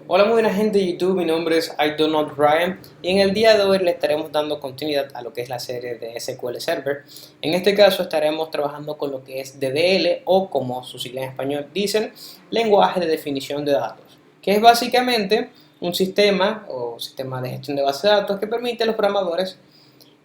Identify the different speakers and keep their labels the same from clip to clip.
Speaker 1: Hola, muy buena gente de YouTube, mi nombre es iDonotRyan y en el día de hoy le estaremos dando continuidad a lo que es la serie de SQL Server. En este caso estaremos trabajando con lo que es DDL o, como sus siglas en español dicen, lenguaje de definición de datos, que es básicamente un sistema o sistema de gestión de base de datos que permite a los programadores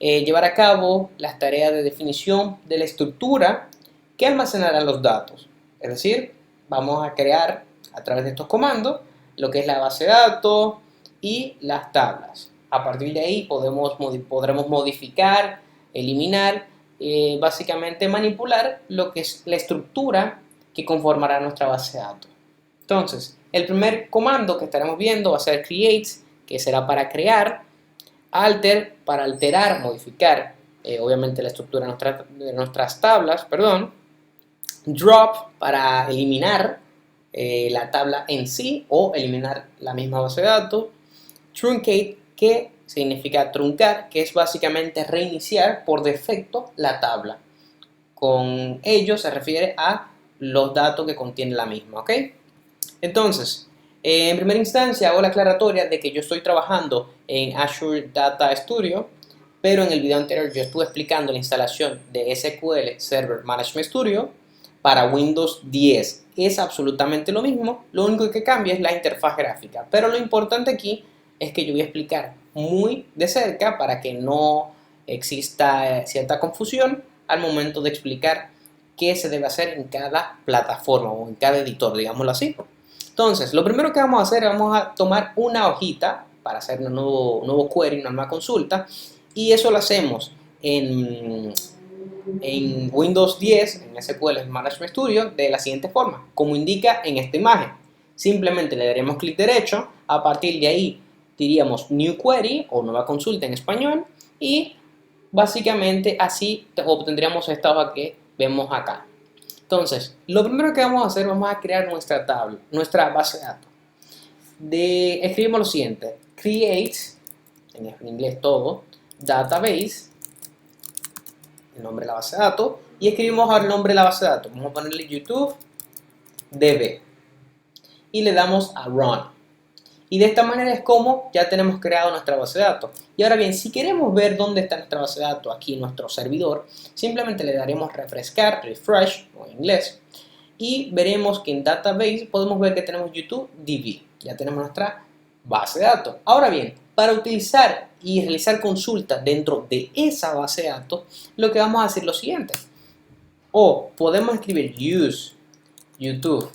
Speaker 1: llevar a cabo las tareas de definición de la estructura que almacenarán los datos. Es decir, vamos a crear a través de estos comandos lo que es la base de datos y las tablas. A partir de ahí podremos modificar, eliminar, básicamente manipular lo que es la estructura que conformará nuestra base de datos. Entonces, el primer comando que estaremos viendo va a ser create, que será para crear, alter para alterar, modificar, obviamente la estructura de nuestras tablas, perdón, drop para eliminar la tabla en sí o eliminar la misma base de datos, truncate, que significa truncar, que es básicamente reiniciar por defecto la tabla. Con ello se refiere a los datos que contiene la misma, ¿ok? Entonces, en primera instancia hago la aclaratoria de que yo estoy trabajando en Azure Data Studio, pero en el video anterior yo estuve explicando la instalación de SQL Server Management Studio para Windows 10. Es absolutamente lo mismo, lo único que cambia es la interfaz gráfica, pero lo importante aquí es que yo voy a explicar muy de cerca para que no exista cierta confusión al momento de explicar qué se debe hacer en cada plataforma o en cada editor, digámoslo así. Entonces, lo primero que vamos a hacer, vamos a tomar una hojita para hacer un nuevo query, una nueva consulta, y eso lo hacemos en Windows 10, en SQL Management Studio, de la siguiente forma, como indica en esta imagen. Simplemente le daremos clic derecho, a partir de ahí diríamos New Query o nueva consulta en español, y básicamente así obtendríamos esta hoja que vemos acá. Entonces, lo primero que vamos a hacer, vamos a crear nuestra tabla, nuestra base de datos. Escribimos lo siguiente: create, en inglés todo, database, el nombre de la base de datos, y escribimos el nombre de la base de datos. Vamos a ponerle YouTube DB y le damos a Run. Y de esta manera es como ya tenemos creado nuestra base de datos. Y ahora bien, si queremos ver dónde está nuestra base de datos aquí en nuestro servidor, simplemente le daremos refrescar, refresh o en inglés, y veremos que en Database podemos ver que tenemos YouTube DB. Ya tenemos nuestra base de datos. Ahora bien, para utilizar y realizar consultas dentro de esa base de datos, lo que vamos a hacer es lo siguiente. O podemos escribir use YouTube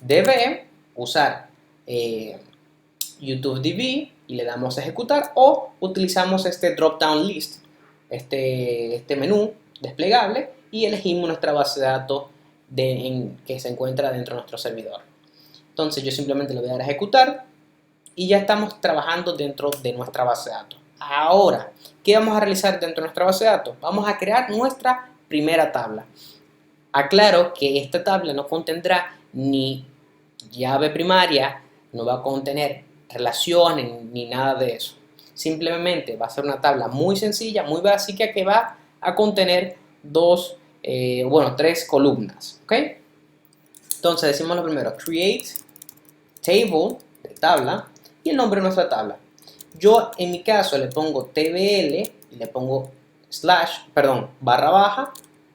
Speaker 1: DB, usar YouTube DB y le damos a ejecutar, o utilizamos este drop down list, este menú desplegable, y elegimos nuestra base de datos que se encuentra dentro de nuestro servidor. Entonces yo simplemente le voy a dar a ejecutar y ya estamos trabajando dentro de nuestra base de datos. Ahora, ¿qué vamos a realizar dentro de nuestra base de datos? Vamos a crear nuestra primera tabla. Aclaro que esta tabla no contendrá ni llave primaria, no va a contener relaciones ni nada de eso. Simplemente va a ser una tabla muy sencilla, muy básica, que va a contener tres columnas, ¿ok? Entonces decimos lo primero: create table, de tabla, y el nombre de nuestra tabla. Yo en mi caso le pongo tbl y le pongo barra baja,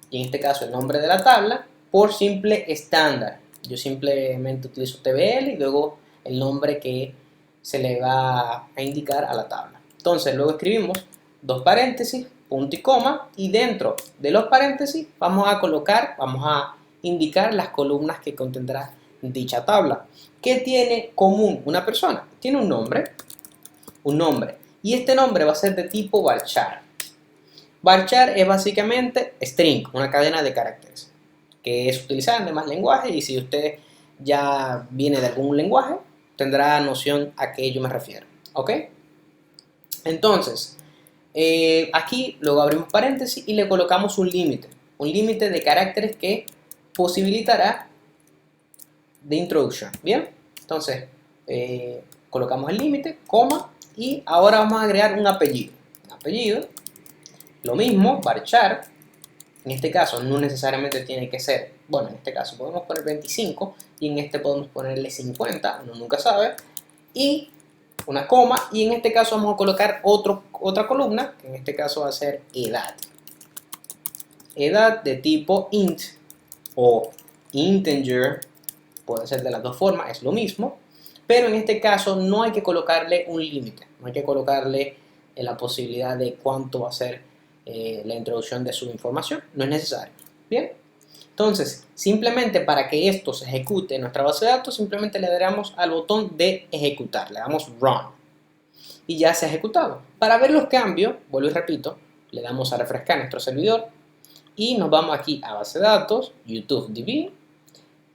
Speaker 1: y en este caso el nombre de la tabla, por simple estándar. Yo simplemente utilizo tbl y luego el nombre que se le va a indicar a la tabla. Entonces luego escribimos dos paréntesis, punto y coma, y dentro de los paréntesis vamos a indicar las columnas que contendrá dicha tabla. ¿Qué tiene común una persona? Tiene un nombre, y este nombre va a ser de tipo varchar. Varchar es básicamente string, una cadena de caracteres, que es utilizada en demás lenguajes, y si usted ya viene de algún lenguaje, tendrá noción a qué yo me refiero, ¿ok? Entonces, aquí luego abrimos paréntesis y le colocamos un límite de caracteres que posibilitará de introduction, ¿bien? Entonces, colocamos el límite, coma, y ahora vamos a agregar un apellido. Lo mismo, varchar, En este caso no necesariamente tiene que ser, bueno, en este caso podemos poner 25 y en este podemos ponerle 50, uno nunca sabe, y una coma, y en este caso vamos a colocar otra columna, que en este caso va a ser edad. Edad de tipo int o integer, puede ser de las dos formas, es lo mismo, pero en este caso no hay que colocarle un límite, no hay que colocarle la posibilidad de cuánto va a ser la introducción de su información, no es necesario. Bien, entonces simplemente para que esto se ejecute en nuestra base de datos, simplemente le daremos al botón de ejecutar, le damos run y ya se ha ejecutado. Para ver los cambios, vuelvo y repito, le damos a refrescar nuestro servidor y nos vamos aquí a base de datos, YouTube DB,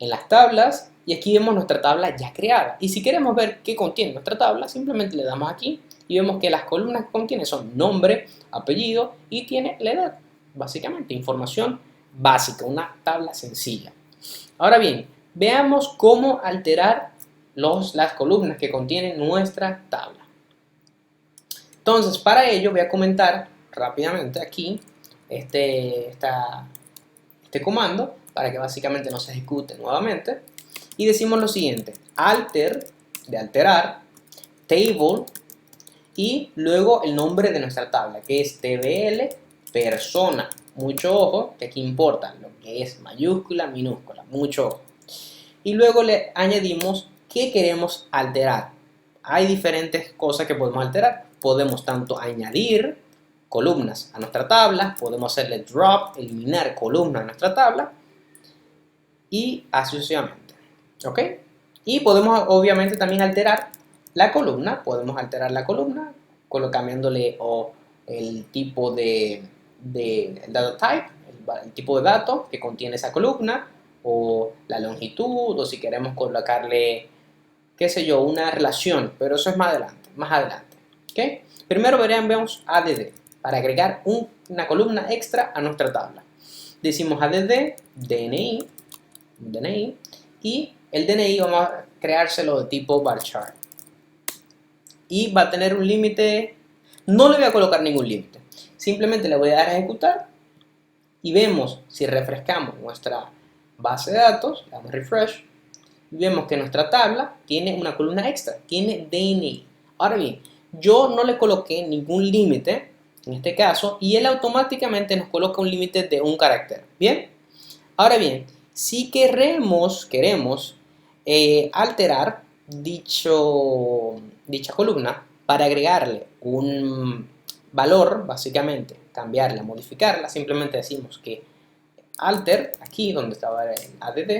Speaker 1: en las tablas, y aquí vemos nuestra tabla ya creada. Y si queremos ver qué contiene nuestra tabla, simplemente le damos aquí y vemos que las columnas que contiene son nombre, apellido y tiene la edad. Básicamente, información básica, una tabla sencilla. Ahora bien, veamos cómo alterar las columnas que contienen nuestra tabla. Entonces, para ello voy a comentar rápidamente aquí este comando para que básicamente no se ejecute nuevamente. Y decimos lo siguiente: alter, de alterar, table, y luego el nombre de nuestra tabla, que es tbl persona. Mucho ojo, que aquí importa lo que es mayúscula, minúscula, mucho ojo. Y luego le añadimos qué queremos alterar. Hay diferentes cosas que podemos alterar. Podemos tanto añadir columnas a nuestra tabla, podemos hacerle drop, eliminar columnas a nuestra tabla, y así sucesivamente. ¿Ok? Y podemos obviamente también alterar la columna, cambiándole el tipo de data type, el tipo de dato que contiene esa columna, o la longitud, o si queremos colocarle, qué sé yo, una relación, pero eso es más adelante. ¿Ok? Primero veamos add, para agregar una columna extra a nuestra tabla. Decimos add DNI, y el DNI vamos a creárselo de tipo varchar. Y va a tener un límite, no le voy a colocar ningún límite, simplemente le voy a dar a ejecutar y vemos, si refrescamos nuestra base de datos, le damos refresh, y vemos que nuestra tabla tiene una columna extra, tiene DNI. Ahora bien, yo no le coloqué ningún límite en este caso y él automáticamente nos coloca un límite de un carácter. Bien, ahora bien, si queremos alterar dicha columna para agregarle un valor, básicamente cambiarla, modificarla, simplemente decimos que alter, aquí donde estaba el add,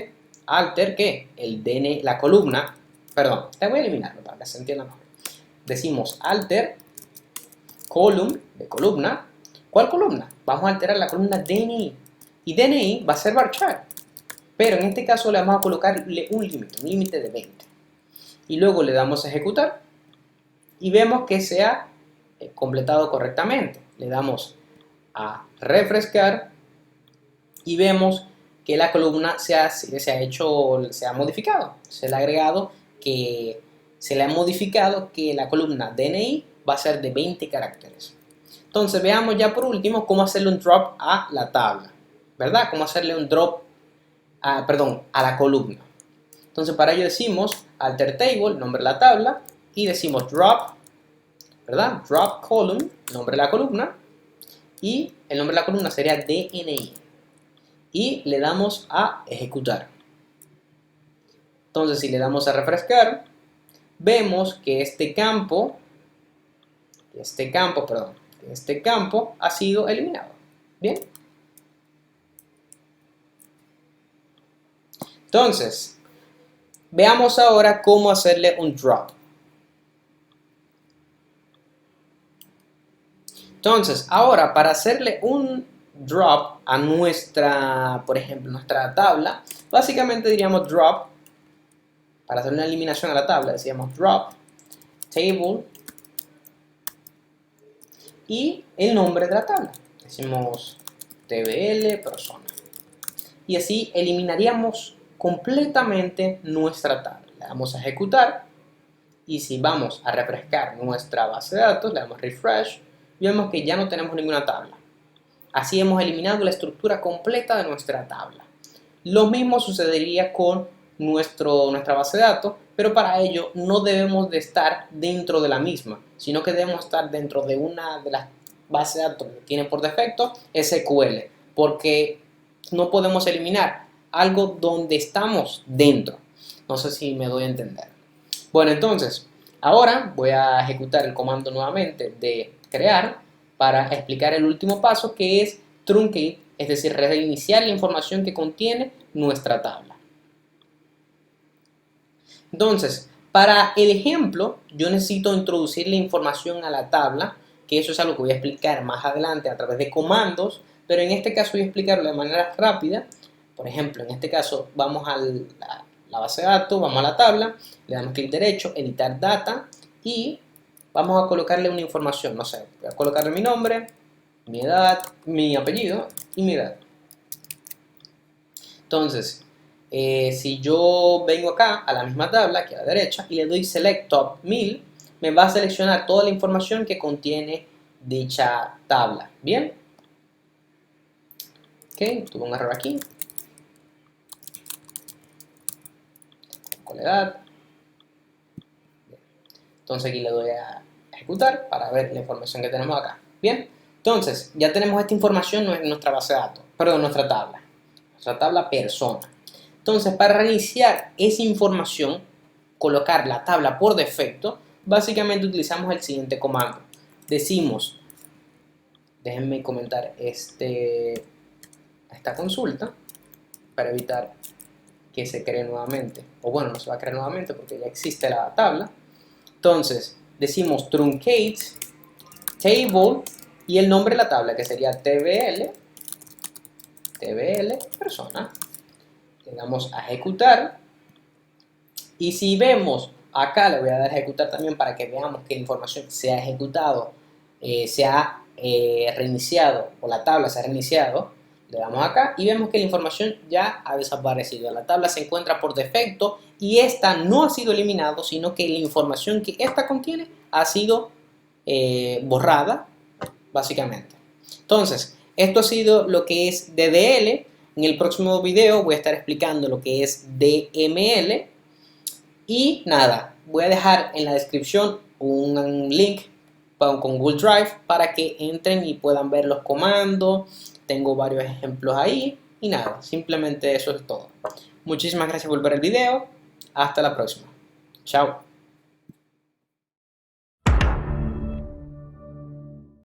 Speaker 1: alter que el DN, la columna, perdón, la voy a eliminar para que se entienda mejor. Decimos alter column, de columna. ¿Cuál columna? Vamos a alterar la columna DNI, y DNI va a ser varchar, pero en este caso le vamos a colocarle un límite de 20. Y luego le damos a ejecutar y vemos que se ha completado correctamente. Le damos a refrescar y vemos que la columna se ha modificado. Se le ha modificado que la columna DNI va a ser de 20 caracteres. Entonces veamos ya por último cómo hacerle un drop a la tabla, ¿verdad? Cómo hacerle un drop a la columna. Entonces para ello decimos alter table, nombre de la tabla, y decimos drop, ¿verdad? Drop column, nombre de la columna, y el nombre de la columna sería DNI. Y le damos a ejecutar. Entonces si le damos a refrescar, vemos que este campo ha sido eliminado. Bien. Entonces, veamos ahora cómo hacerle un drop. Entonces, ahora para hacerle un drop a por ejemplo, nuestra tabla, básicamente diríamos drop, para hacer una eliminación a la tabla, decíamos drop, table, y el nombre de la tabla. Decimos tbl persona. Y así eliminaríamos completamente nuestra tabla. Le damos a ejecutar y si vamos a refrescar nuestra base de datos, le damos refresh y vemos que ya no tenemos ninguna tabla. Así hemos eliminado la estructura completa de nuestra tabla. Lo mismo sucedería con nuestra base de datos, pero para ello no debemos de estar dentro de la misma, sino que debemos estar dentro de una de las bases de datos que tiene por defecto SQL, porque no podemos eliminar algo donde estamos dentro. No sé si me doy a entender. Bueno, entonces, ahora voy a ejecutar el comando nuevamente de crear para explicar el último paso, que es truncate, es decir, reiniciar la información que contiene nuestra tabla. Entonces, para el ejemplo, yo necesito introducir la información a la tabla, que eso es algo que voy a explicar más adelante a través de comandos, pero en este caso voy a explicarlo de manera rápida. Por ejemplo, en este caso vamos a la base de datos, vamos a la tabla, le damos clic derecho, editar data y vamos a colocarle una información, no sé, voy a colocarle mi nombre, mi edad, mi apellido y mi edad. Entonces, si yo vengo acá a la misma tabla, aquí a la derecha, y le doy Select Top 1000, me va a seleccionar toda la información que contiene dicha tabla. ¿Bien? Ok, tuve un error aquí. Con la edad. Entonces aquí le doy a ejecutar para ver la información que tenemos acá. Bien, entonces ya tenemos esta información en nuestra base de datos, perdón, nuestra tabla persona. Entonces, para reiniciar esa información, colocar la tabla por defecto, básicamente utilizamos el siguiente comando. Decimos, déjenme comentar esta consulta para evitar que se cree nuevamente, o bueno, no se va a crear nuevamente porque ya existe la tabla. Entonces, decimos truncate table y el nombre de la tabla, que sería tbl persona. Le damos a ejecutar y si vemos acá, le voy a dar a ejecutar también para que veamos que la información se ha ejecutado, se ha reiniciado, o la tabla se ha reiniciado. Le damos acá y vemos que la información ya ha desaparecido. La tabla se encuentra por defecto y esta no ha sido eliminada, sino que la información que esta contiene ha sido borrada, básicamente. Entonces, esto ha sido lo que es DDL. En el próximo video voy a estar explicando lo que es DML. Y nada, voy a dejar en la descripción un link con Google Drive para que entren y puedan ver los comandos. Tengo varios ejemplos ahí. Y nada, simplemente eso es todo. Muchísimas gracias por ver el video. Hasta la próxima. Chao.